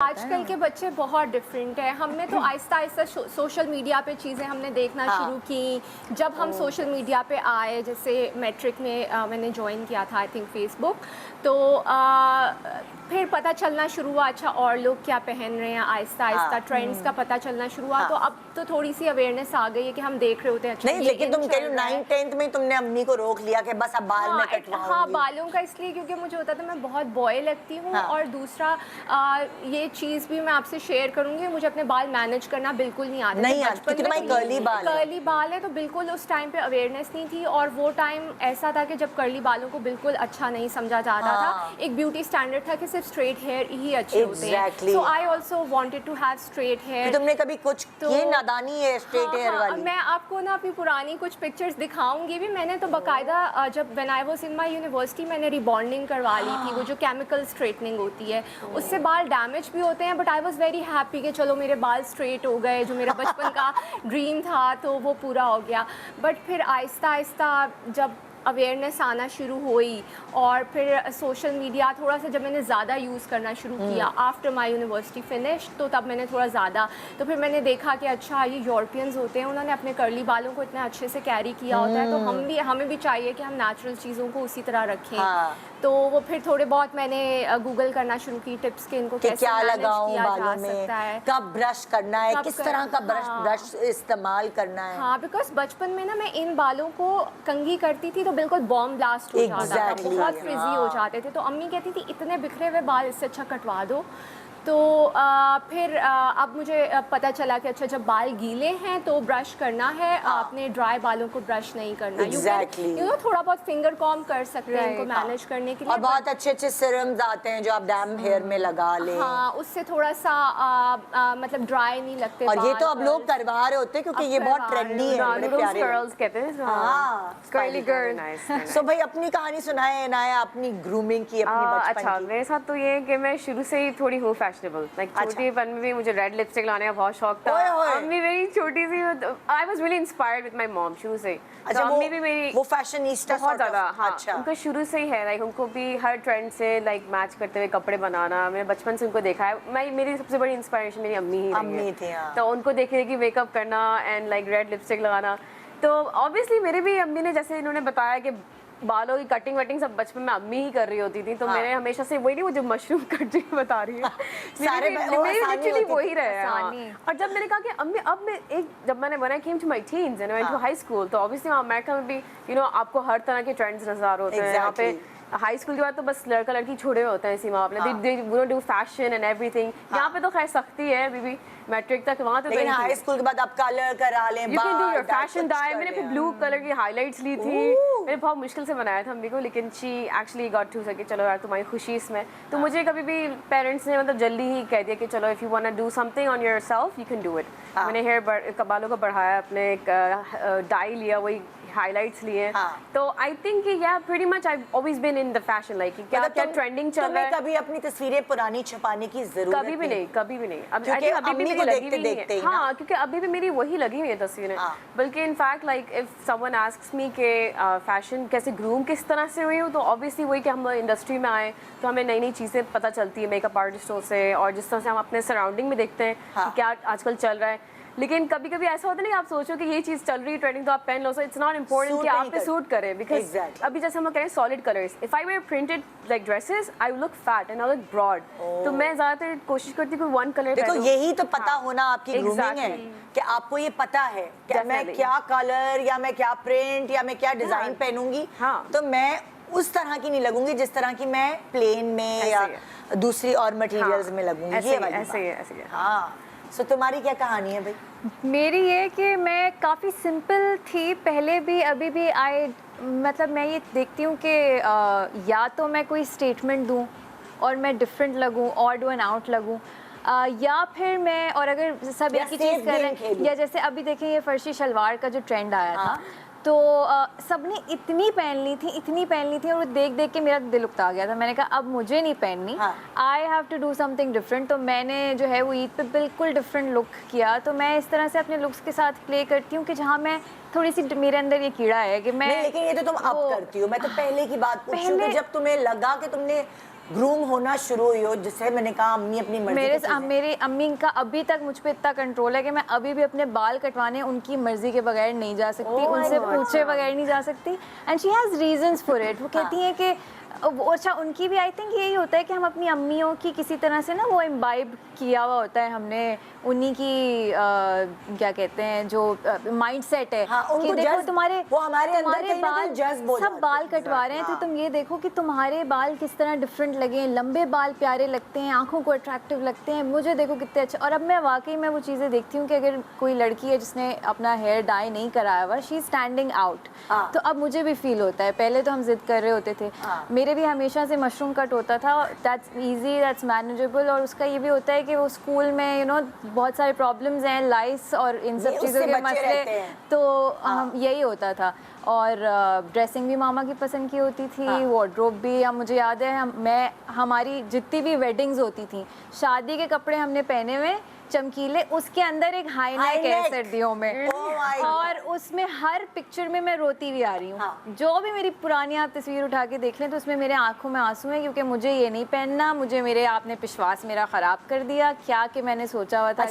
आजकल के बच्चे बहुत डिफरेंट है। हमने तो आहिस्ता आहिस्ता सोशल मीडिया पे चीज़ें हमने देखना शुरू की। जब हम सोशल मीडिया पे आए, जैसे मैट्रिक में मैंने ज्वाइन किया था आई थिंक फेसबुक, तो फिर पता चलना शुरू हुआ अच्छा और लोग क्या पहन रहे हैं, आहिस्ता आहिस्ता ट्रेंड्स का पता चलना शुरू हुआ। तो अब तो थोड़ी सी अवेयरनेस आ गई है कि हम देख रहे होते हैं अच्छा नहीं, लेकिन तुम कह रही 9th-10th में तुमने अम्मी को रोक लिया कि बस अब बाल में कटवाऊंगी। हाँ, बालों का इसलिए क्योंकि मुझे होता था मैं बहुत बॉय लगती हूँ। और दूसरा ये चीज़ भी मैं आपसे शेयर करूंगी, मुझे अपने बाल मैनेज करना बिल्कुल नहीं आता। नहीं आता, तुम्हारी कर्ली बाल है तो बिल्कुल उस टाइम पे अवेयरनेस नहीं थी। और वो टाइम ऐसा था कि जब कर्ली बालों को बिल्कुल अच्छा नहीं समझा जाता था। एक ब्यूटी स्टैंडर्ड था कि सिर्फ स्ट्रेट हेयर ही अच्छे होते हैं। So I also wanted to have straight hair. तुमने कभी कुछ ये नादानी है स्ट्रेट हेयर वाली? मैं आपको ना अपनी पुरानी कुछ पिक्चर्स दिखाऊंगी भी। मैंने तो बाकायदा जब when I was in my university मैंने रिबॉन्डिंग करवा ली थी, वो जो केमिकल स्ट्रेटनिंग होती है। उससे बाल डैमेज भी होते हैं, but I was very happy कि चलो मेरे बाल स्ट्रेट हो गए, जो मेरा बचपन का ड्रीम था तो वो पूरा हो गया। बट फिर आहिस्ता आहिस्ता जब अवेयरनेस आना शुरू हुई और फिर सोशल मीडिया थोड़ा सा जब मैंने ज़्यादा यूज़ करना शुरू किया आफ्टर माय यूनिवर्सिटी फिनिश, तो तब मैंने थोड़ा ज़्यादा, तो फिर मैंने देखा कि अच्छा ये यूरोपियंस होते हैं, उन्होंने अपने कर्ली बालों को इतना अच्छे से कैरी किया होता है, तो हमें भी चाहिए कि हम नेचुरल चीज़ों को उसी तरह रखें। तो वो फिर थोड़े बहुत मैंने गूगल करना शुरू की टिप्स के इनको कैसे क्या मैनेज लगाऊं किया बालों जा में, सकता है, कब ब्रश करना है, किस तरह का ब्रश इस्तेमाल करना है। हाँ, बिकॉज बचपन में ना मैं इन बालों को कंघी करती थी तो बिल्कुल बॉम्ब ब्लास्ट हो जाता था, बहुत फ्रिजी हो जाते थे। तो अम्मी कहती थी इतने बिखरे हुए बाल, इससे अच्छा कटवा दो। तो फिर अब मुझे पता चला कि अच्छा जब बाल गीले हैं तो ब्रश करना है, आपने ड्राई बालों को ब्रश नहीं करना। यू नो थोड़ा बहुत फिंगर कॉम्ब कर सकते हैं इनको मैनेज करने के लिए। और बहुत अच्छे अच्छे सीरम्स आते हैं जो आप डैम हेयर में लगा लें। हाँ, उससे थोड़ा सा मतलब ड्राई नहीं लगते। और ये तो अब लोग करवा रहे होते हैं क्योंकि ये बहुत ट्रेंडी है, बड़े प्यारे कर्ल्स कहते हैं। हाँ, कर्ली गर्ल। सो भाई अपनी कहानी सुनाए इनाया, अपनी ग्रूमिंग की, अपनी बचपन अच्छा, की। मेरे साथ तो ये है कि मैं शुरू से ही थोड़ी हूँ फैशनेबल। लाइक छोटीपन में भी मुझे रेड लिपस्टिक लाने का बहुत शौक था। अम्मी मेरी छोटी सी, I was really inspired with my mom शुरू से। अच्छा, अम्मी भी मेरी वो फैशनिस्टा बहुत ज़्यादा। हाँ, अच्छा, उनका शुरू से ही है, लाइक उनको भी हर ट्रेंड से लाइक मैच करते हुए कपड़े बनाना। मैंने बचपन से उनको देखा है। मेरी सबसे बड़ी इंस्पिरेशन मेरी अम्मी ही रही है। तो उनको देख के मेकअप करना एंड लाइक रेड लिपस्टिक लगाना। तो ऑब्वियसली मेरे भी अम्मी ने, जैसे इन्होंने बताया कि बालों की कटिंग वटिंग सब बचपन में अम्मी ही कर रही होती थी, तो मैंने हमेशा से वही नहीं, वो जो मशरूम कटिंग बता रही है सारे मेरी एक्चुअली वही रहे। और जब मैंने कहा कि अम्मी अब मैं जब मैंने when I came to my teens and went to high school, तो ऑब्वियसली अमेरिका में भी आपको हर तरह के ट्रेंड्स नजर होते हैं। यहाँ पे हाई स्कूल के बाद तो बस लड़का लड़की छोड़े हुए होते हैं इसी मामले में, they do fashion and everything. यहाँ पे तो खैर सख्ती है अभी भी, मैट्रिक तक वहाँ तो। लेकिन हाई स्कूल के बाद आप कलर करा लें, you can do your fashion dye. मैंने फिर ब्लू कलर की हाइलाइट्स ली थी, मैंने बहुत मुश्किल से बनाया था अम्मी को, लेकिन शी एक्चुअली गॉट टू सके चलो यार तुम्हारी खुशी इसमें। तो मुझे कभी भी पेरेंट्स ने मतलब जल्दी ही कह दिया कि चलो if you want to do something on yourself you can do it. मैंने हेयर बालों को बढ़ाया, अपने एक डाई लिया, वही हाइलाइट्स लिए। तो I think yeah pretty much I always been in the fashion, like क्या क्या ट्रेंडिंग चल रहा है। कभी अपनी तस्वीरें पुरानी छुपाने की जरूरत कभी भी नहीं, कभी भी नहीं। अभी भी मेरी लगी हुई है। हाँ, क्योंकि अभी भी मेरी वही लगी हुई है तस्वीरें। बल्कि in fact like if someone asks मी के फैशन कैसे ग्रूम किस तरह से हुई हूँ, तो ऑब्वियसली वही कि हम इंडस्ट्री में आए तो हमें नई नई चीज़ें पता चलती है मेकअप आर्टिस्टों से, और जिस तरह से हम अपने सराउंडिंग में देखते हैं कि क्या आजकल चल रहा है। लेकिन कभी कभी ऐसा होता है ना, आप सोचो कि ये चीज़ चल रही है ट्रेंडिंग तो आप पहन लो, सो इट्स नॉट इम्पोर्टेंट कि आप पे सूट करे। बिकॉज अभी जैसे हम लोग कह रहे हैं solid colours, if I wear printed like dresses I look fat and I look broad. तो मैं ज़्यादातर कोशिश करती हूँ कि वन कलर। देखो यही तो पता होना आपकी ग्रूमिंग है कि आपको ये पता है कि मैं क्या कलर या मैं क्या प्रिंट या मैं क्या डिजाइन पहनूंगी, तो मैं उस तरह की नहीं लगूंगी जिस तरह की मैं प्लेन में या दूसरी और मटेरियल्स में लगूंगी। ऐसे हाँ। सो तुम्हारी क्या कहानी है भाई? मेरी ये कि मैं काफ़ी सिंपल थी पहले भी, अभी भी। मतलब मैं ये देखती हूँ कि या तो मैं कोई स्टेटमेंट दूँ और मैं डिफरेंट लगूँ, ऑड एंड आउट लगूँ, या फिर मैं, और अगर सब एक ही चीज़ कर रहे हैं, या जैसे अभी देखें ये फर्शी शलवार का जो ट्रेंड आया था, तो सबने इतनी पहन ली थी और देख देख के मेरा दिल उकता गया था। मैंने कहा अब मुझे नहीं पहननी, I have to do something different. तो मैंने जो है वो ईद पे बिल्कुल डिफरेंट लुक किया। तो मैं इस तरह से अपने लुक्स के साथ प्ले करती हूँ कि जहाँ मैं थोड़ी सी, मेरे अंदर ये कीड़ा है कि मैं नहीं, लेकिन ये तो तुम अब करती हो। मैं तो पहले की बात पूछ रही हूँ कि जब तुम्हें लगा कि तुमने ग्रूम होना शुरू हुई हो, जिससे मैंने कहा अम्मी अपनी मर्जी की चीज़ें- मेरी अम्मी का अभी तक मुझ पे इतना कंट्रोल है कि मैं अभी भी अपने बाल कटवाने उनकी मर्जी के बगैर नहीं जा सकती, उनसे पूछे बगैर नहीं जा सकती। And she has reasons for it. वो कहती हैं कि अच्छा, उनकी भी आई थिंक यही होता है कि हम अपनी अम्मियों की किसी तरह से ना वो इम्बाइब किया हुआ होता है हमने, उन्हीं की क्या कहते हैं जो माइंड सेट है कि देखो तुम्हारे वो हमारे अंदर बाल सब बाल कटवा रहे हैं तो तुम ये देखो कि तुम्हारे बाल किस तरह डिफरेंट लगे हैं, लंबे बाल प्यारे लगते हैं, आंखों को अट्रैक्टिव लगते हैं, मुझे देखो कितने अच्छे। और अब मैं वाकई में वो चीज़ें देखती हूँ कि अगर कोई लड़की है जिसने अपना हेयर डाई नहीं कराया हुआ, शी इज स्टैंडिंग आउट, तो अब मुझे भी फील होता है। पहले तो हम जिद कर रहे होते थे, मेरे भी हमेशा से मशरूम कट होता था, दैट्स इजी, दैट्स मैनेजेबल। और उसका ये भी होता है कि वो स्कूल में बहुत सारे प्रॉब्लम्स हैं, लाइस और इन सब चीज़ों के मसले, तो हम यही होता था। और ड्रेसिंग भी मामा की पसंद की होती थी, वार्डरोब भी। अब मुझे याद है हमारी जितनी भी वेडिंग्स होती थी, शादी के कपड़े हमने पहने हुए चमकीले, उसके अंदर एक हाई नेक है सर्दियों में, और उसमें हर पिक्चर में मैं रोती भी आ रही हूँ। जो भी मेरी पुरानी आप तस्वीर उठा के देख लें तो उसमें मेरे आंखों में आंसू हैं, क्योंकि मुझे ये नहीं पहनना, मुझे आपने विश्वास मेरा ख़राब कर दिया, क्या कि मैंने सोचा हुआ था।